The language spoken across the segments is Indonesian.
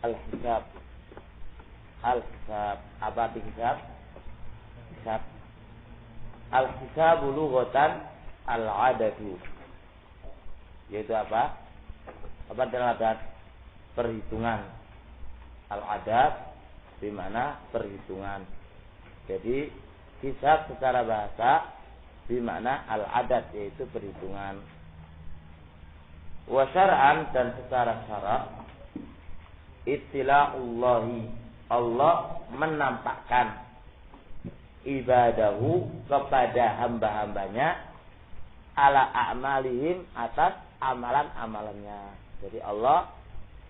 Al-hisab. Al-hisab. Apa arti hisab? Hisab. Al-hisabu lughatan al-adadu. Yaitu apa? Apa adalah perhitungan. Al-adad di mana perhitungan. Jadi hisab secara bahasa di mana al-adad yaitu perhitungan. Wa syar'an dan secara syarak ittila'ullahi, Allah menampakkan ibadahu kepada hamba-hambanya ala a'malihim atas amalan-amalannya. Jadi Allah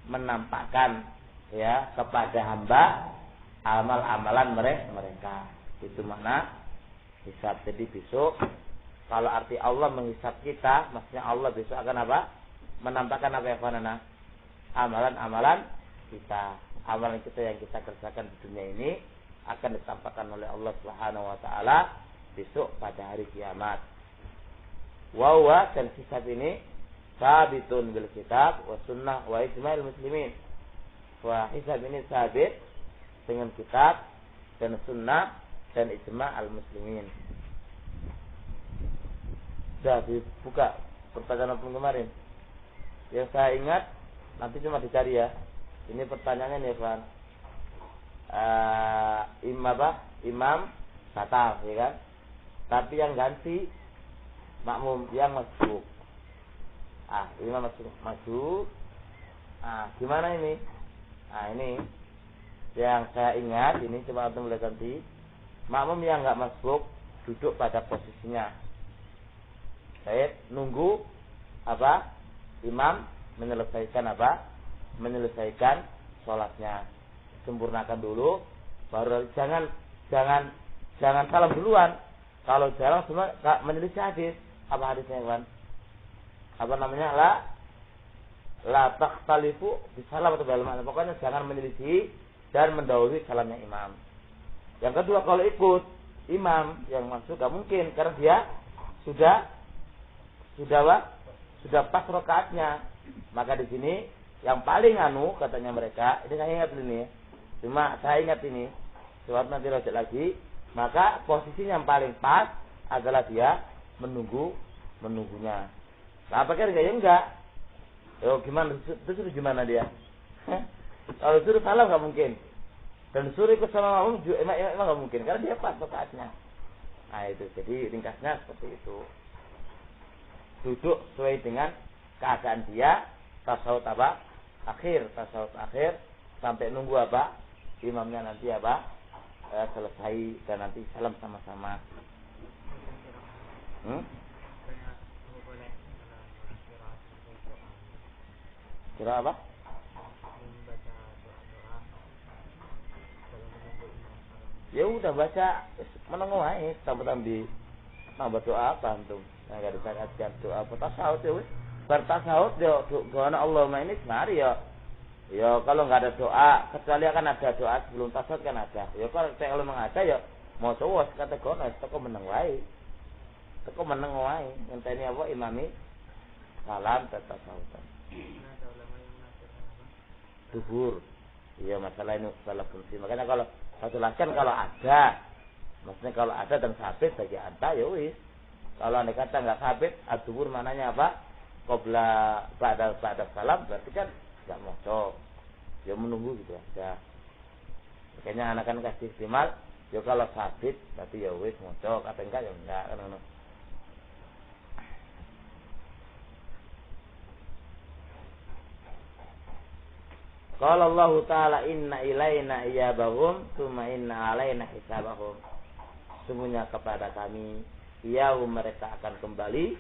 menampakkan ya kepada hamba amal-amalan mereka. Itu makna hisab. Jadi besok kalau arti Allah menghisab kita, maksudnya Allah besok akan apa? Menampakkan apa ya Fanana? Amalan-amalan kita. Amalan kita yang kita kerjakan di dunia ini akan ditampakkan oleh Allah Subhanahu wa taala besok pada hari kiamat. Wa huwa dan hisab ini sabitun bil kitab wa sunnah wa ijma'il muslimin. Wa hisab ini sabit dengan kitab dan sunnah dan ijma' al muslimin. Sudah dibuka pertanyaan apa kemarin? Yang saya ingat nanti cuma dicari ya. Ini pertanyaannya nih, Pak. Imam batal, ya kan? Tapi yang ganti makmum yang masbuk. Imam masbuk. Gimana ini? Ini yang saya ingat, ini coba untuk mulai ganti. Makmum yang enggak masbuk duduk pada posisinya. Saya nunggu apa? Imam menyelesaikan apa? Menyelesaikan sholatnya. Sempurnakan dulu, baru jangan salam duluan. Kalau jalan semua menyelisih hadis. Apa hadisnya, Iwan? Apa namanya? La takhtalifu bisalam atau dalam makna. Pokoknya jangan menyelisih dan mendahului salamnya imam. Yang kedua, kalau ikut imam yang masuk gak mungkin karena dia sudah pas rakaatnya. Maka di sini yang paling katanya mereka, ini saya ingat ini. Cuma saya ingat ini. Suatu nanti rojak lagi, maka posisinya yang paling pas adalah dia menunggunya. Nah, apa kira ya enggak? Gimana? Terus gimana dia? Kalau suruh salam nggak mungkin. Dan suruh ikut sama makmum emang nggak mungkin karena dia pas rakaatnya. Nah itu, jadi ringkasnya seperti itu. Duduk sesuai dengan keadaan dia, tasawuf akhir sampai nunggu imamnya nanti selesai dan nanti salam sama-sama. Kira apa? Ya udah baca menengok aja tambah doa apa antum? Enggak disangkatkan doa apa tasawuf ya wis. Bertasawuf yo doa Allahumma ini semari ya. Ya kalau enggak ada doa, kecuali akan ada doa sebelum tasawuf kan ada. Ya kalau memang ada ya mau coba kata kono teko meneng wae. Teko meneng wae. Ngenteni apa imami salam tasawuf. Duhur. Iya masalah ini salah fungsi. Makanya kalau saya jelaskan kalau ada, maksudnya kalau ada dan sabit bagi anda ya wis. Kalau anda kata nggak sabit, ad-duhur mananya apa? Qabla ba'da salam berarti kan nggak moco. Ya menunggu gitu aja. Makanya anak kan kasih istimal. Ya kalau sabit berarti ya wis moco. Kata enggak ya enggak kan. Qala Allah Ta'ala inna ilaina iyabahum summa inna alaina hisabahum. Sungguhnya kepada kami iyahum mereka akan kembali,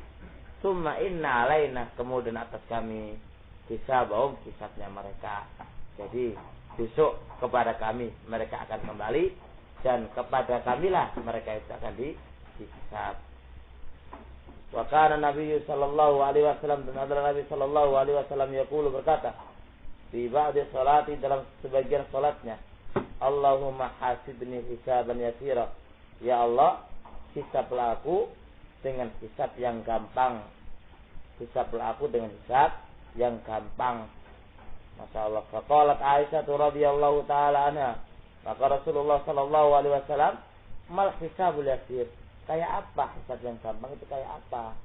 summa inna alaina kemudian atas kami hisabahum hisabnya mereka. Jadi besok kepada kami mereka akan kembali dan kepada kamilah mereka itu akan dihisab. Wa kana Nabi sallallahu alaihi wasallam dan adalah Nabi sallallahu alaihi wasallam yaqulu berkata di ba'di salati dalam sebagian salatnya, Allahumma hasibni hisaban yasira. Ya Allah, hisablah aku dengan hisab yang gampang. Hisablah aku dengan hisab yang gampang. Masyaallah. Faqalat Aisyah radhiyallahu taala anha, maka Rasulullah sallallahu alaihi wasallam, "Mal hisabul yasir?" Kayak apa hisab yang gampang itu kayak apa?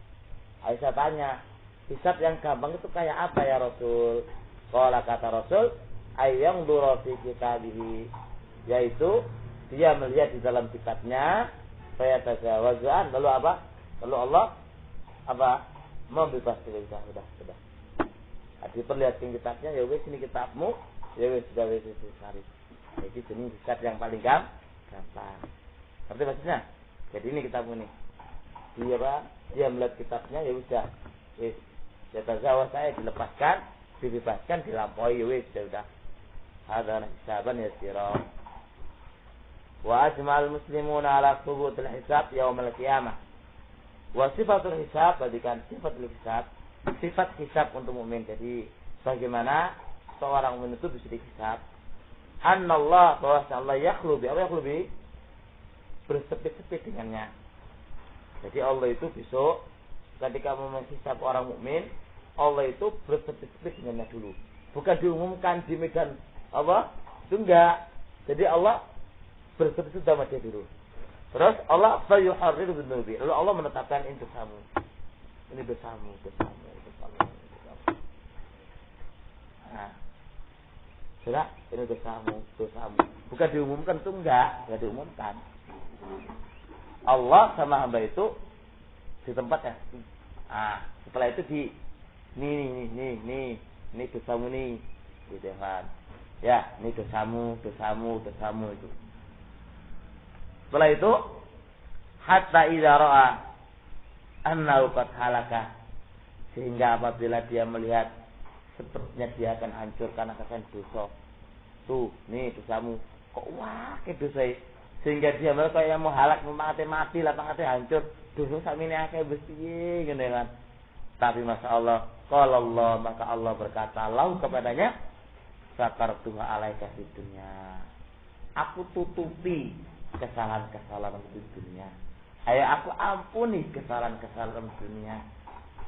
Aisyah tanya, hisab yang gampang itu kayak apa ya Rasul? Qala, kata Rasul, ayyang dura fi kitabihi, yaitu dia melihat di dalam kitabnya, fayatajawazuan, lalu apa? Lalu Allah apa? Membebas diri. Sudah. Diperlihatkan kitabnya, ya wis ini kitabmu, ya wis sudah wis cari. Jadi jenis hisab yang paling gampang. Ngerti maksudnya? Jadi ini kitabmu nih. Dia melihat kitabnya, ya udah. Wis, yatazawaz, saya dilepaskan, dibebaskan, dilampaui, wis sudah. Hadza hisaban yasira. Wa ajma'al muslimuna ala thubutil hisab yaumil qiyamah. Wa sifatul hisab, badikan sifatul hisab, sifat hisab untuk mukmin. Jadi bagaimana seorang mukmin itu bisa dihisab? Annallah, bahwa Allah yakhlu bi bersepit-sepit dengannya. Jadi Allah itu besok ketika menghisab orang mukmin, Allah itu bersepit-sepit dengannya dulu. Bukan diumumkan di medan apa? Itu enggak. Jadi Allah bersepit-sepit sama dia dulu. Terus Allah fayuharriru bidunubi. Lalu Allah menetapkan ini dosamu. Ini dosamu. Nah, sudah, ini dosamu. Bukan diumumkan, itu enggak diumumkan. Allah sama hamba itu di tempatnya. Setelah itu ini dosamu nih, gitu kan. Ya, ini dosamu itu. Setelah itu, hatta idza ra'a annahu qad halaka, sehingga apabila dia melihat sepertinya dia akan hancur karena kesalahan dosa. Tuh, nih dosamu. Kok ke dosa, sehingga dia mereka yang mau halak, mati lah, hancur. Dosa sakmene akeh besi ngene kan. Tapi Masya Allah, kalau Allah, maka Allah berkata lahu kepadanya, satartuha alaika fid dunya. Aku tutupi kesalahan-kesalahan di dunia. Ayo aku ampuni kesalahan-kesalahan dunia.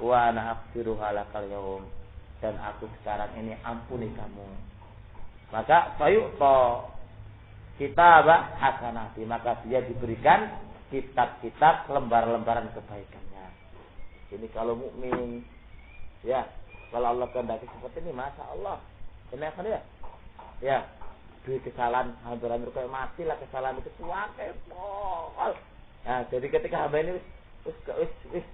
Wa ana aghfiruha lakal yaum, dan aku sekarang ini ampuni kamu. Maka fayu'ta kitabah hasanati, maka dia diberikan kitab-kitab lembar-lembaran kebaikannya. Ini kalau mukmin, ya, kalau Allah kehendaki seperti ini, Masya Allah, ini akan ya, dua kesalahan hampir-hampir kayak mati lah, kesalahan itu suake pol. Nah, jadi ketika hamba ini wis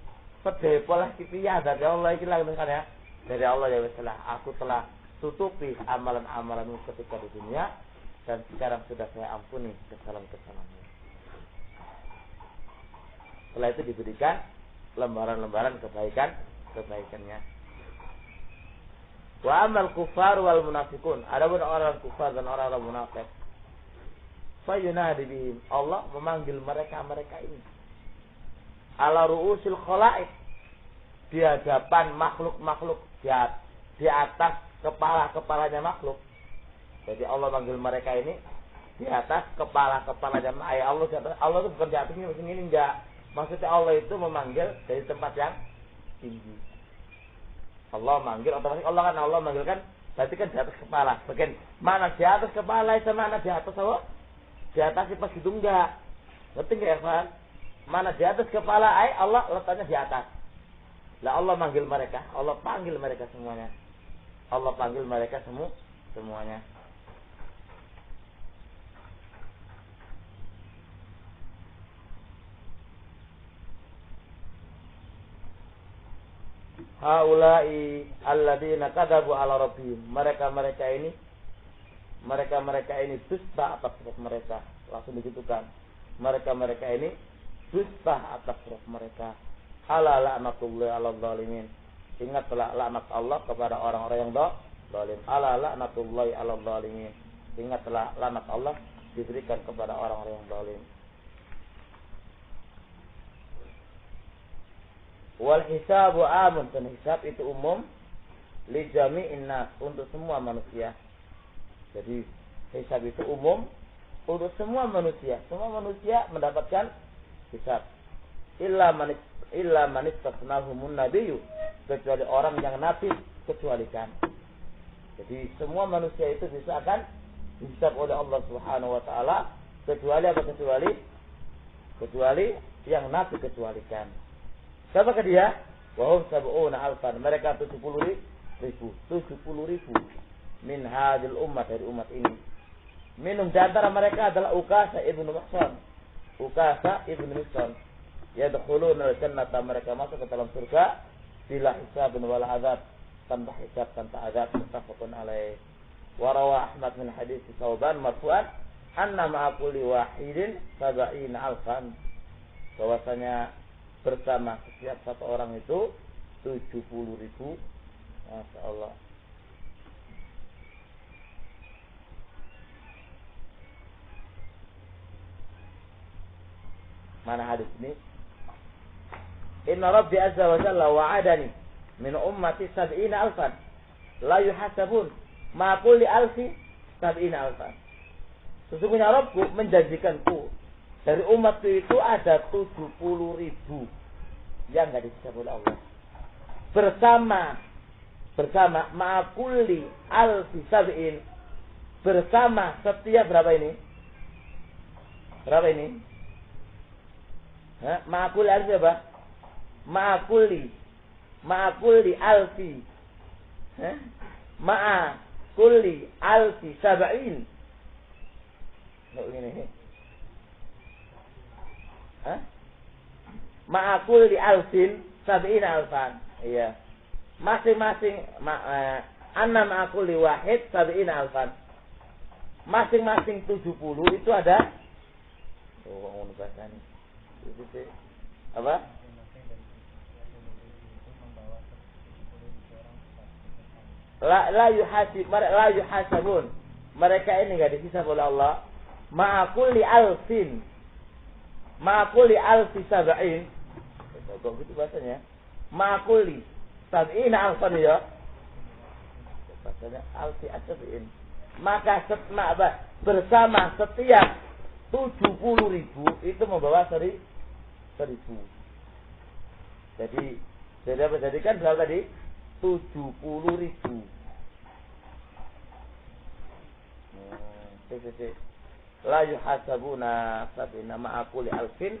pedepol lah kipiah dari Allah iki lah kan ya. Dari Allah ya wis aku telah tutupi amalan-amalanmu ketika di dunia, dan sekarang sudah saya ampuni kesalahan-kesalahanmu. Setelah itu diberikan lembaran-lembaran kebaikannya. Wa amal kufar wal munafiqun, adapun orang kufar dan orang munafik, fayunadi bihim, Allah memanggil mereka ini ala ru'usil khalaik, di hadapan makhluk-makhluk, di atas kepala-kepalanya makhluk. Jadi Allah manggil mereka ini di atas kepala-kepalanya. Allah itu bukan di atas ini enggak. Maksudnya Allah itu memanggil dari tempat yang tinggi. Allah manggil, otomatis Allah manggil kan, berarti kan di atas kepala. Bagian mana di atas kepala sama mana di atas apa? Di atas pas gitu enggak. Ngerti enggak, Evan? Mana di atas kepala Allah letaknya di atas. Lah Allah manggil mereka, Allah panggil mereka semuanya. Allah panggil mereka semuanya. Haula'i alladzina kadzabu ala rabbihim. Mereka ini dusta atas Rabb mereka. Langsung digitukan. Mereka ini dusta atas Rabb mereka. Ala la'natullahi 'alal zalimin. Ingatlah laknat Allah kepada orang-orang yang zalim. Ala la'natullahi 'alal zalimin. Ingatlah laknat Allah diberikan kepada orang-orang yang zalim. Wal hisabu amun, dan hisab itu umum li jami'in nas, untuk semua manusia. Jadi hisab itu umum untuk semua manusia. Semua manusia mendapatkan hisab. Illa man istasnahumun nabiyyu, kecuali orang yang nabi kecualikan. Jadi semua manusia itu bisa akan dihisab oleh Allah Subhanahu wa taala kecuali apa? Kecuali yang Nabi kecualikan. Siapakah dia? Wa hum sab'una alfan. Mereka 70.000 min hadil ummah, dari umat ini. Minum di antara mereka adalah Ukasha ibnu Mihsan. Yadkhuluna al-jannata, mereka masuk ke dalam surga bila hisabun wala azab, tanpa hisab, tanpa azab. Muttafaqun alaih. Wa rawa Ahmad min hadits Thauban marfu'an anna ma'a kulli wahidin 70 alfan. Bahwasanya bersama setiap satu orang itu 70.000. Masya Allah. Mana hadis ini? Inna Rabbi azza wa jalla wa'adani min ummati 70 alfan la yuhasabun ma kulli alfi 70 alfan. Sesungguhnya Rabbku menjanjikanku dari umatku itu ada 70.000 yang enggak dihisab oleh Allah. Bersama ma kulli alfi 70, bersama setiap berapa ini? Berapa ini? Ma'akuli alfi apa? Ma'akuli alfi. Ma'akuli alfi 70. Ini. Ma'akuli alfin 70 alfan. Iya. Masing-masing anna ma'akuli wahid 70 alfan. Masing-masing 70 itu ada. Oh, bahasa ini. Apa? La yuhasabun. Mereka ini enggak dihisab oleh Allah. Ma'akuli alfin 70. Kok gitu bahasanya? Ma'akuli 70 alfan ya. Bahasanya alfi 70. Maka bersama setiap 70.000 itu membawa 1.000. Jadi jadikan berapa tadi? 70.000. La yuhasabuna 70 ma'akuli alfin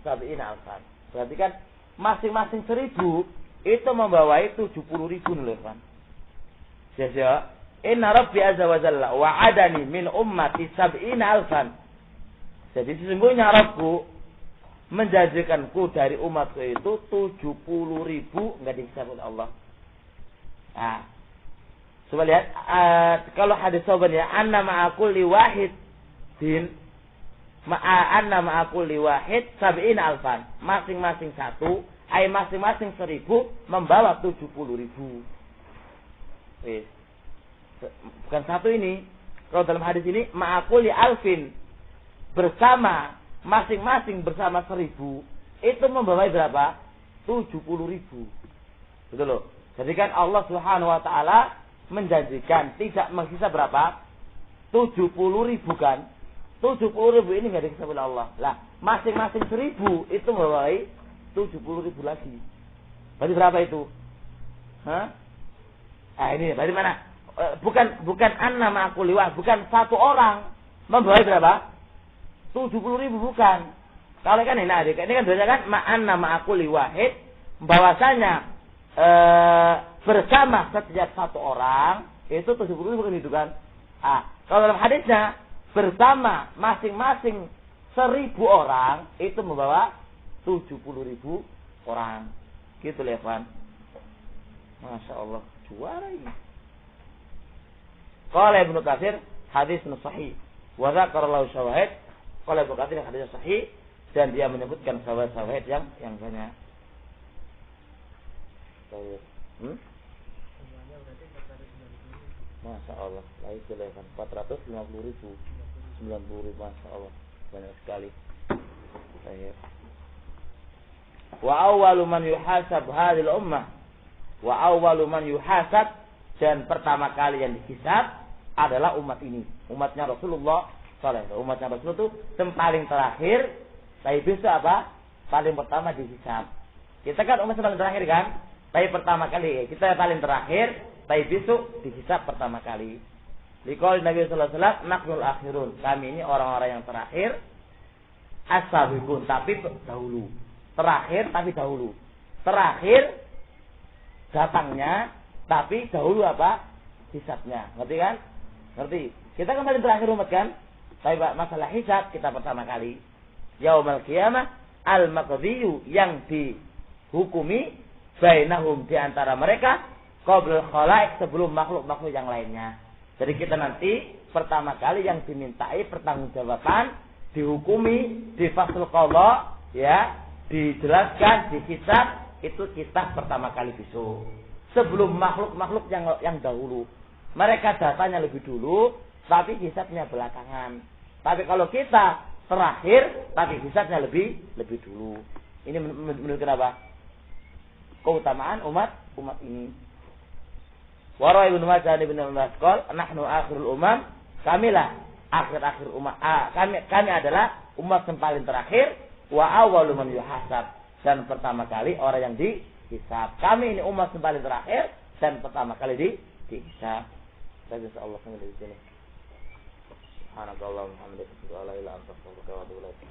70 alfan. Berarti kan masing-masing 1.000 itu membawai 70.000 nih, kan? Ya. Inna Rabbi azza wa jalla wa'adani min ummati 70 alfan. Jadi sesungguhnya Rabbku menjanjikanku dari umatku itu 70.000 enggak dihisab oleh Allah. Nah, coba lihat kalau hadis Thauban ya, anna ma'akulli wahid anna ma'akulli wahid 70 alfan. Masing-masing satu, masing-masing 1.000 membawa 70.000. Bukan satu ini. Kalau dalam hadis ini ma'akuli alfin, bersama masing-masing bersama 1.000 itu membawa berapa? 70.000. Betul loh. Jadi kan Allah Subhanahu wa taala menjanjikan tidak menghisab berapa? 70.000 kan? 70.000 ini enggak dihisab oleh Allah. Lah, masing-masing 1.000 itu membawa 70.000 lagi. Berarti berapa itu? Ini berarti mana? Bukan anna ma'akuli wahid, bukan satu orang membawa berapa? 70.000 bukan. Kalau kan ini kan berarti kan anna ma'akuli wahid, bahwasanya bersama setiap satu orang itu 70.000 kan itu kan. Kalau dalam hadisnya bersama masing-masing 1.000 orang itu membawa 70.000 orang. Gitu ya, Pak. Masya Allah, juara ini. Qala Ibnu Katsir hadis sahih wa dzakara syawahid. Qala Ibnu Katsir hadis sahih dan dia menyebutkan syawahid yang banyak. Masya Allah, lagi kelihatan 450.000, 90.000, Masya Allah, banyak sekali. Wa awwalu man yuhasab hadhil ummah, wa awwalu man yuhasab, dan pertama kali yang dihisab adalah umat ini, umatnya Rasulullah SAW. Umatnya Rasul itu yang paling terakhir, tapi besok apa? Paling pertama dihisab. Kita kan umat paling terakhir kan? Tapi pertama kali kita yang paling terakhir, Tapi besok dihisab pertama kali. Liqaul Nabi sallallahu alaihi wasallam, "Naqnul akhirun." Kami ini orang-orang yang terakhir. As-sabiqun, tapi dahulu. Terakhir tapi dahulu. Terakhir datangnya, tapi dahulu apa? Hisabnya. Ngerti kan? Ngerti. Kita kan paling terakhir umat kan? Tapi masalah hisab kita pertama kali. Yaumul qiyamah al-maqdiyu, yang dihukumi bainahum, di antara mereka, qablul khalaik, sebelum makhluk-makhluk yang lainnya. Jadi kita nanti pertama kali yang dimintai pertanggungjawaban, dihukumi, difasul qadha, ya, dijelaskan, dihisab, itu kita pertama kali besok. Sebelum makhluk-makhluk yang dahulu. Mereka datanya lebih dulu, tapi hisabnya belakangan. Tapi kalau kita terakhir, tapi hisabnya lebih dulu. Ini menurut kenapa? Keutamaan umat ini. Wara Ibnu Majah Ibnu Mas'ud, nahnu akhirul umam, kamilah akhir-akhir umat. Kami adalah umat yang paling terakhir, wa awwalu man yuhasab, dan pertama kali orang yang dihisab. Kami ini umat yang paling terakhir dan pertama kali dihisab. Jadi insyaallah sampai di sini. Subhanallah wa bihamdihi, la ilaha illa anta, astaghfiruka wa atubu ilaik.